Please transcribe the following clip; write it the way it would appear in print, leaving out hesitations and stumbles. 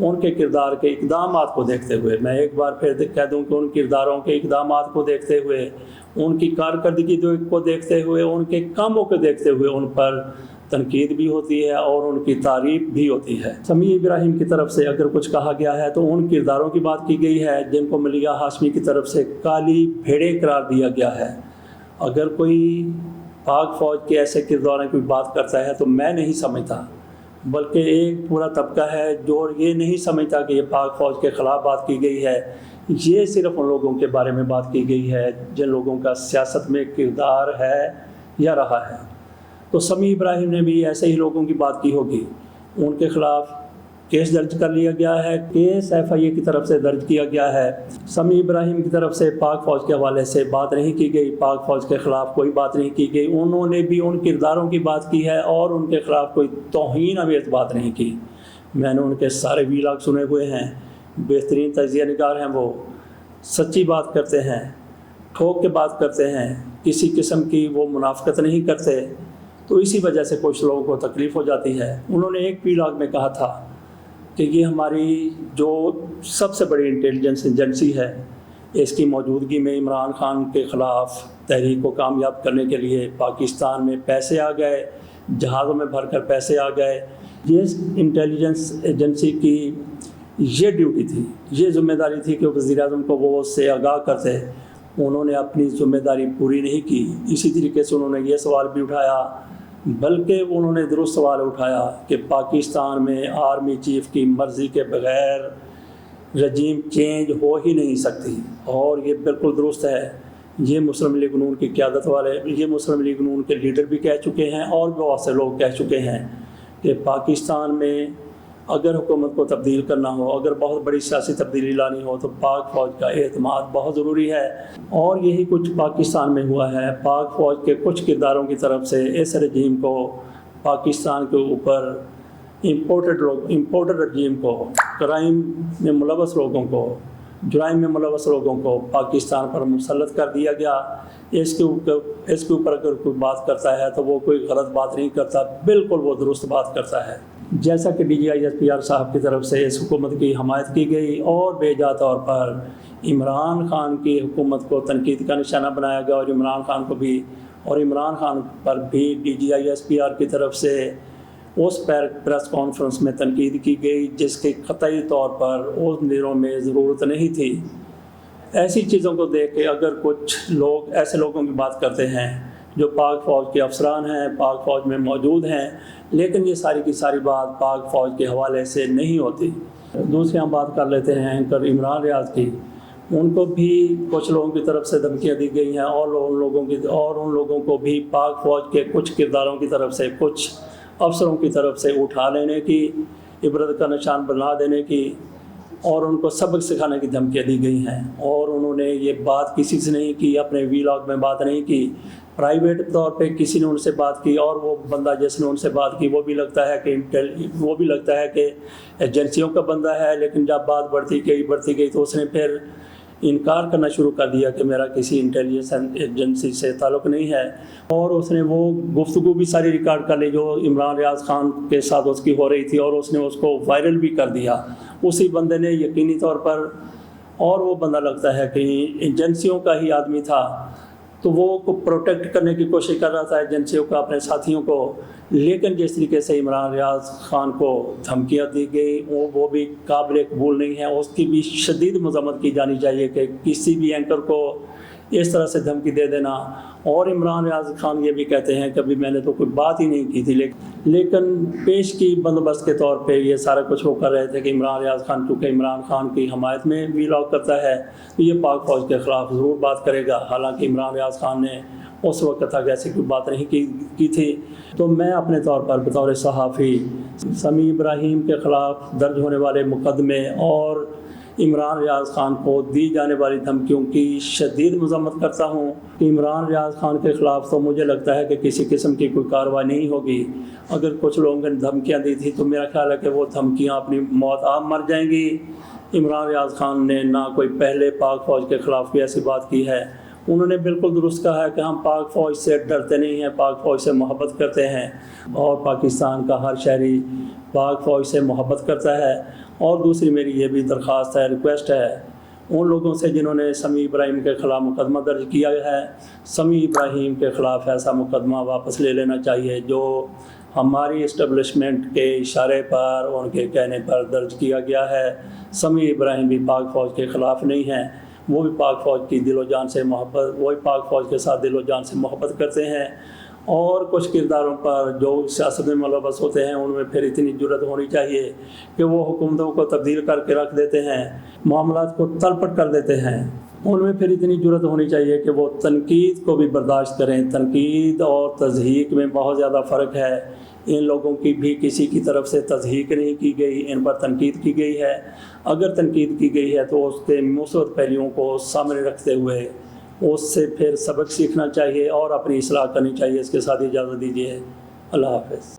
ان کے کردار کے اقدامات کو دیکھتے ہوئے، میں ایک بار پھر کہہ دوں کہ ان کرداروں کے اقدامات کو دیکھتے ہوئے، ان کی کارکردگی کو دیکھتے ہوئے، ان کے کاموں کو دیکھتے ہوئے ان پر تنقید بھی ہوتی ہے اور ان کی تعریف بھی ہوتی ہے۔ سمیع ابراہیم کی طرف سے اگر کچھ کہا گیا ہے تو ان کرداروں کی بات کی گئی ہے جن کو ملیح ہاشمی کی طرف سے کالی بھیڑیں قرار دیا گیا ہے۔ اگر کوئی پاک فوج کے ایسے کرداروں کی بات کرتا ہے تو میں نہیں سمجھتا، بلکہ ایک پورا طبقہ ہے جو یہ نہیں سمجھتا کہ یہ پاک فوج کے خلاف بات کی گئی ہے، یہ صرف ان لوگوں کے بارے میں بات کی گئی ہے جن لوگوں کا سیاست میں کردار ہے یا رہا ہے۔ تو سمیع ابراہیم نے بھی ایسے ہی لوگوں کی بات کی ہوگی، ان کے خلاف کیس درج کر لیا گیا ہے، کیس FIA کی طرف سے درج کیا گیا ہے۔ سمیع ابراہیم کی طرف سے پاک فوج کے حوالے سے بات نہیں کی گئی، پاک فوج کے خلاف کوئی بات نہیں کی گئی، انہوں نے بھی ان کرداروں کی بات کی ہے اور ان کے خلاف کوئی توہین آمیز بات نہیں کی۔ میں نے ان کے سارے ویلاگ سنے ہوئے ہیں، بہترین تجزیہ نگار ہیں، وہ سچی بات کرتے ہیں، ٹھوک کے بات کرتے ہیں، کسی قسم کی وہ منافقت نہیں کرتے، تو اسی وجہ سے کچھ لوگوں کو تکلیف ہو جاتی ہے۔ انہوں نے ایک ویلاگ میں کہا تھا کہ یہ ہماری جو سب سے بڑی انٹیلیجنس ایجنسی ہے، اس کی موجودگی میں عمران خان کے خلاف تحریک کو کامیاب کرنے کے لیے پاکستان میں پیسے آ گئے، جہازوں میں بھر کر پیسے آ گئے۔ یہ انٹیلیجنس ایجنسی کی یہ ڈیوٹی تھی، یہ ذمہ داری تھی کہ وزیر اعظم کو وہ اس سے آگاہ کرتے، انہوں نے اپنی ذمہ داری پوری نہیں کی۔ اسی طریقے سے انہوں نے یہ سوال بھی اٹھایا، بلکہ انہوں نے درست سوال اٹھایا کہ پاکستان میں آرمی چیف کی مرضی کے بغیر رجیم چینج ہو ہی نہیں سکتی، اور یہ بالکل درست ہے۔ یہ مسلم لیگ نون کی قیادت والے، یہ مسلم لیگ نون کے لیڈر بھی کہہ چکے ہیں اور بہت سے لوگ کہہ چکے ہیں کہ پاکستان میں اگر حکومت کو تبدیل کرنا ہو، اگر بہت بڑی سیاسی تبدیلی لانی ہو تو پاک فوج کا اعتماد بہت ضروری ہے، اور یہی کچھ پاکستان میں ہوا ہے۔ پاک فوج کے کچھ کرداروں کی طرف سے اس رجیم کو، پاکستان کے اوپر امپورٹڈ رجیم کو، کرائم میں ملوث لوگوں کو، جرائم میں ملوث لوگوں کو پاکستان پر مسلط کر دیا گیا۔ اس کے اوپر اگر کوئی بات کرتا ہے تو وہ کوئی غلط بات نہیں کرتا، بالکل وہ درست بات کرتا ہے۔ جیسا کہ DGI صاحب کی طرف سے اس حکومت کی حمایت کی گئی اور بے جا طور پر عمران خان کی حکومت کو تنقید کا نشانہ بنایا گیا، اور عمران خان کو بھی، اور عمران خان پر بھی DGI کی طرف سے اس پریس کانفرنس میں تنقید کی گئی جس کے قطعی طور پر ان دنوں میں ضرورت نہیں تھی۔ ایسی چیزوں کو دیکھ کے اگر کچھ لوگ ایسے لوگوں کی بات کرتے ہیں جو پاک فوج کے افسران ہیں، پاک فوج میں موجود ہیں، لیکن یہ ساری کی ساری بات پاک فوج کے حوالے سے نہیں ہوتی۔ دوسری ہم بات کر لیتے ہیں اینکر عمران ریاض کی۔ ان کو بھی کچھ لوگوں کی طرف سے دھمکیاں دی گئی ہیں، اور ان لوگوں کو بھی پاک فوج کے کچھ کرداروں کی طرف سے، کچھ افسروں کی طرف سے اٹھا لینے کی، عبرت کا نشان بنا دینے کی، اور ان کو سبق سکھانے کی دھمکیاں دی گئی ہیں۔ اور انہوں نے یہ بات کسی سے نہیں کی، اپنے ویلاگ میں بات نہیں کی، پرائیویٹ طور پہ کسی نے ان سے بات کی، اور وہ بندہ جس نے ان سے بات کی وہ بھی لگتا ہے کہ ایجنسیوں کا بندہ ہے، لیکن جب بات بڑھتی گئی تو اس نے پھر انکار کرنا شروع کر دیا کہ میرا کسی انٹیلیجنس ایجنسی سے تعلق نہیں ہے، اور اس نے وہ گفتگو بھی ساری ریکارڈ کر لی جو عمران ریاض خان کے ساتھ اس کی ہو رہی تھی، اور اس نے اس کو وائرل بھی کر دیا اسی بندے نے یقینی طور پر۔ اور وہ بندہ لگتا ہے کہ ایجنسیوں کا ہی آدمی تھا، تو وہ پروٹیکٹ کرنے کی کوشش کر رہا تھا ایجنسیوں کا، اپنے ساتھیوں کو، لیکن جس طریقے سے عمران ریاض خان کو دھمکیاں دی گئی وہ بھی قابل قبول نہیں ہے۔ اس کی بھی شدید مذمت کی جانی چاہیے کہ کسی بھی اینکر کو اس طرح سے دھمکی دے دینا۔ اور عمران ریاض خان یہ بھی کہتے ہیں کہ ابھی میں نے تو کوئی بات ہی نہیں کی تھی، لیکن پیش کی بندوبست کے طور پہ یہ سارا کچھ وہ کر رہے تھے کہ عمران ریاض خان کیونکہ عمران خان کی حمایت میں ویلاگ کرتا ہے تو یہ پاک فوج کے خلاف ضرور بات کرے گا، حالانکہ عمران ریاض خان نے اس وقت تک ایسی کوئی بات نہیں کی تھی۔ تو میں اپنے طور پر بطور صحافی سمیع ابراہیم کے خلاف درج ہونے والے مقدمے اور عمران ریاض خان کو دی جانے والی دھمکیوں کی شدید مذمت کرتا ہوں کہ عمران ریاض خان کے خلاف تو مجھے لگتا ہے کہ کسی قسم کی کوئی کارروائی نہیں ہوگی۔ اگر کچھ لوگوں نے دھمکیاں دی تھی تو میرا خیال ہے کہ وہ دھمکیاں اپنی موت آپ مر جائیں گی۔ عمران ریاض خان نے نہ کوئی پہلے پاک فوج کے خلاف کوئی ایسی بات کی ہے، انہوں نے بالکل درست کہا ہے کہ ہم پاک فوج سے ڈرتے نہیں ہیں، پاک فوج سے محبت کرتے ہیں، اور پاکستان کا ہر شہری پاک فوج سے محبت کرتا ہے۔ اور دوسری میری یہ بھی درخواست ہے، ریکویسٹ ہے ان لوگوں سے جنہوں نے سمیع ابراہیم کے خلاف مقدمہ درج کیا ہے، سمیع ابراہیم کے خلاف ایسا مقدمہ واپس لے لینا چاہیے جو ہماری اسٹیبلشمنٹ کے اشارے پر، ان کے کہنے پر درج کیا گیا ہے۔ سمیع ابراہیم بھی پاک فوج کے خلاف نہیں ہیں، وہ بھی پاک فوج کی دل و جان سے محبت، وہی پاک فوج کے ساتھ دل و جان سے محبت کرتے ہیں، اور کچھ کرداروں پر جو سیاست میں ملوث ہوتے ہیں ان میں پھر اتنی جرت ہونی چاہیے کہ وہ حکومتوں کو تبدیل کر کے رکھ دیتے ہیں، معاملات کو تلپٹ کر دیتے ہیں، ان میں پھر اتنی جرت ہونی چاہیے کہ وہ تنقید کو بھی برداشت کریں۔ تنقید اور تضحیق میں بہت زیادہ فرق ہے۔ ان لوگوں کی بھی کسی کی طرف سے تضحیق نہیں کی گئی، ان پر تنقید کی گئی ہے۔ اگر تنقید کی گئی ہے تو اس کے مثبت پہلوؤں کو سامنے رکھتے ہوئے اس سے پھر سبق سیکھنا چاہیے اور اپنی اصلاح کرنی چاہیے۔ اس کے ساتھ اجازت دیجیے، اللہ حافظ۔